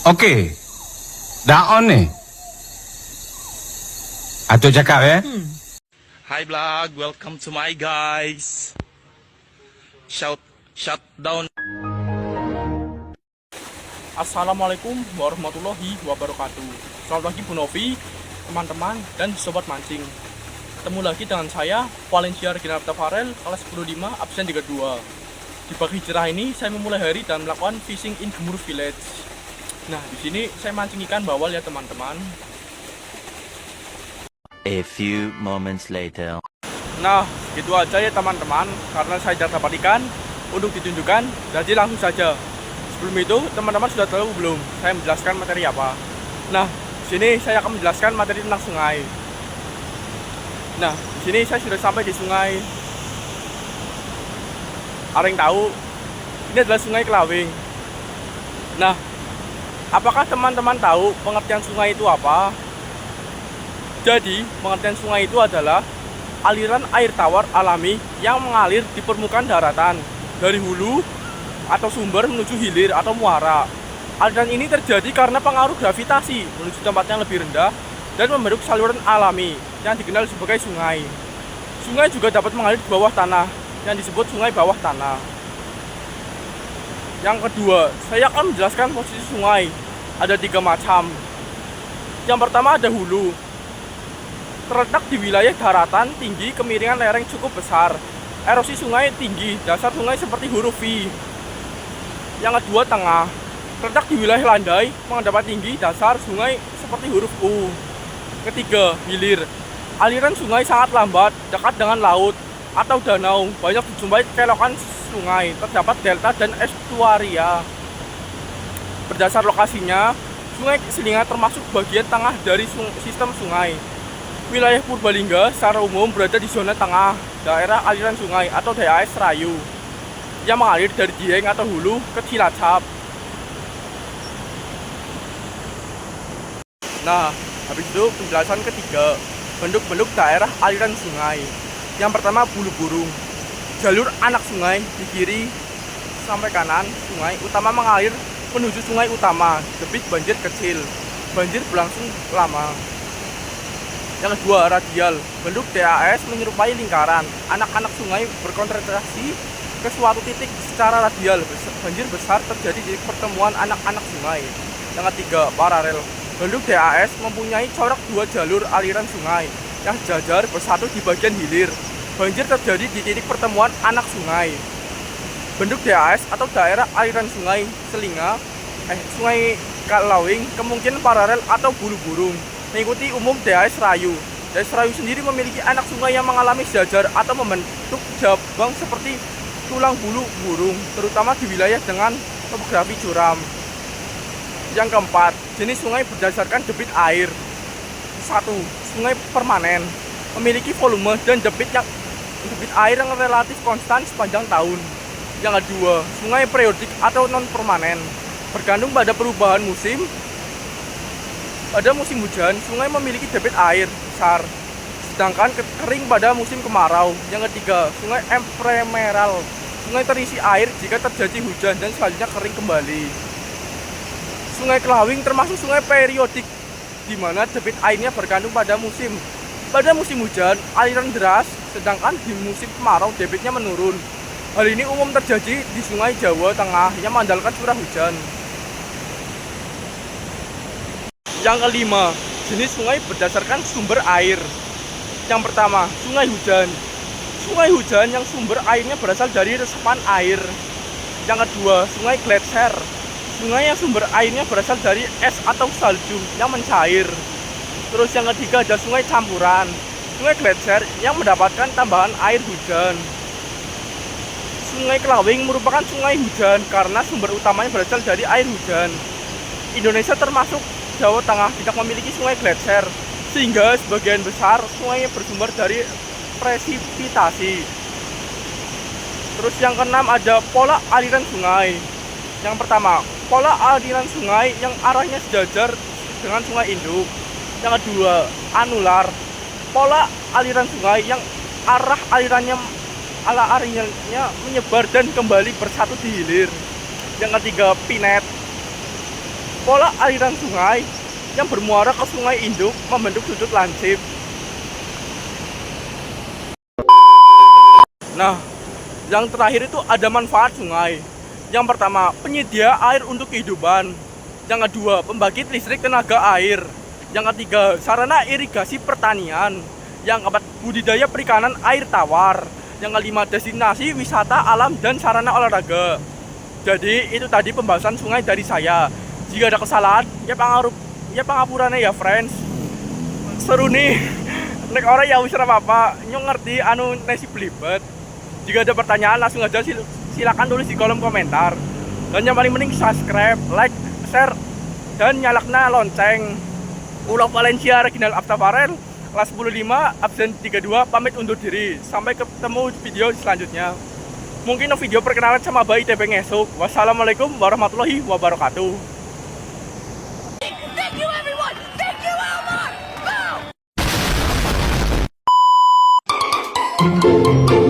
Okey. Dah on ni. Atuk cakap ya. Hi vlog, welcome to my guys. Shut down. Assalamualaikum warahmatullahi wabarakatuh. Selamat pagi Bu Novi, teman-teman dan sobat mancing. Ketemu lagi dengan saya, Valencia Regina Tafarel, kelas 105, absen 32. Di pagi cerah ini saya memulai hari dan melakukan fishing in Gemuruh Village. Nah, di sini saya mancing ikan bawal ya teman-teman. A few moments later. Nah, gitu aja ya teman-teman, karena saya tidak dapat ikan untuk ditunjukkan, jadi langsung saja. Sebelum itu, teman-teman sudah tahu belum saya menjelaskan materi apa? Nah, di sini saya akan menjelaskan materi tentang sungai. Nah, di sini saya sudah sampai di sungai. Ada yang tahu? Ini adalah Sungai Kelawing. Nah, apakah teman-teman tahu pengertian sungai itu apa? Jadi, pengertian sungai itu adalah aliran air tawar alami yang mengalir di permukaan daratan dari hulu atau sumber menuju hilir atau muara. Aliran ini terjadi karena pengaruh gravitasi menuju tempat yang lebih rendah dan membentuk saluran alami yang dikenal sebagai sungai. Sungai juga dapat mengalir di bawah tanah yang disebut sungai bawah tanah. Yang kedua, saya akan menjelaskan posisi sungai. Ada 3 macam. Yang pertama ada hulu. Terletak di wilayah daratan tinggi, kemiringan lereng cukup besar. Erosi sungai tinggi, dasar sungai seperti huruf V. Yang kedua tengah. Terletak di wilayah landai, menghadap tinggi, dasar sungai seperti huruf U. Ketiga, hilir. Aliran sungai sangat lambat, dekat dengan laut atau danau. Banyak dijumpai kelokan sungai, terdapat delta dan estuaria. Berdasar lokasinya, Sungai Selinga termasuk bagian tengah dari sistem sungai. Wilayah Purbalingga secara umum berada di zona tengah daerah aliran sungai atau DAS Rayu yang mengalir dari Dieng atau Hulu ke Cilacap. Nah, habis itu penjelasan ketiga, bentuk-bentuk daerah aliran sungai. Yang pertama bulu burung. Jalur anak sungai di kiri sampai kanan sungai utama mengalir menuju sungai utama, debit banjir kecil. Banjir berlangsung lama. Yang kedua radial. Bentuk DAS menyerupai lingkaran. Anak-anak sungai berkonsentrasi ke suatu titik secara radial. Banjir besar terjadi di pertemuan anak-anak sungai. Yang ketiga paralel. Bentuk DAS mempunyai corak 2 jalur aliran sungai yang sejajar bersatu di bagian hilir. Banjir terjadi di titik pertemuan anak sungai. Bentuk DAS atau daerah aliran sungai Sungai Kelawing kemungkinan paralel atau bulu burung, mengikuti umum DAS Rayu. DAS Rayu sendiri memiliki anak sungai yang mengalami sejajar atau membentuk jabang seperti tulang bulu burung, terutama di wilayah dengan topografi curam. Yang keempat, jenis sungai berdasarkan debit air. 1. Sungai permanen memiliki volume dan debit air yang relatif konstan sepanjang tahun. Yang kedua, sungai periodik atau non-permanen bergantung pada perubahan musim. Pada musim hujan, sungai memiliki debit air besar, sedangkan kering pada musim kemarau. Yang ketiga, sungai ephemeral. Sungai terisi air jika terjadi hujan dan selanjutnya kering kembali. Sungai Kelawing termasuk sungai periodik, di mana debit airnya bergantung pada musim. Pada musim hujan, aliran deras, sedangkan di musim kemarau debitnya menurun. Hal ini umum terjadi di Sungai Jawa Tengah yang mengandalkan curah hujan. Yang kelima, jenis sungai berdasarkan sumber air. Yang pertama, sungai hujan. Sungai hujan yang sumber airnya berasal dari resapan air. Yang kedua, sungai gletser. Sungai yang sumber airnya berasal dari es atau salju yang mencair. Terus yang ketiga ada sungai campuran. Sungai gletser yang mendapatkan tambahan air hujan. Sungai Kelawing merupakan sungai hujan karena sumber utamanya berasal dari air hujan. Indonesia termasuk Jawa Tengah tidak memiliki sungai gletser, sehingga sebagian besar sungainya bersumber dari presipitasi. Terus yang keenam ada pola aliran sungai. Yang pertama, pola aliran sungai yang arahnya sejajar dengan sungai induk. Yang kedua, anular. Pola aliran sungai yang arah alirannya menyebar dan kembali bersatu di hilir. Yang ketiga, pinet. pola aliran sungai yang bermuara ke Sungai Induk membentuk sudut lansip. Nah, yang terakhir itu ada manfaat sungai. Yang pertama, penyedia air untuk kehidupan. Yang kedua, pembangkit listrik tenaga air. Yang ketiga, sarana irigasi pertanian. Yang keempat, budidaya perikanan air tawar. Yang kelima, destinasi wisata alam dan sarana olahraga. Jadi itu tadi pembahasan sungai dari saya. Jika ada kesalahan, ya pangapurannya ya friends. Seru nih. Nek orang ya wis apa-apa, nyong ngerti anu nasi belibet. Jika ada pertanyaan langsung aja silakan tulis di kolom komentar. Dan yang paling penting subscribe, like, share, dan nyalakna lonceng. Ulo Valencia Reginald Aptafarel kelas 105 absen 32 pamit undur diri. Sampai ketemu di video selanjutnya. Mungkin video perkenalan sama Bayi TP ngesuk. Wassalamualaikum warahmatullahi wabarakatuh. Thank you, everyone! Thank you, Elmar! Boom!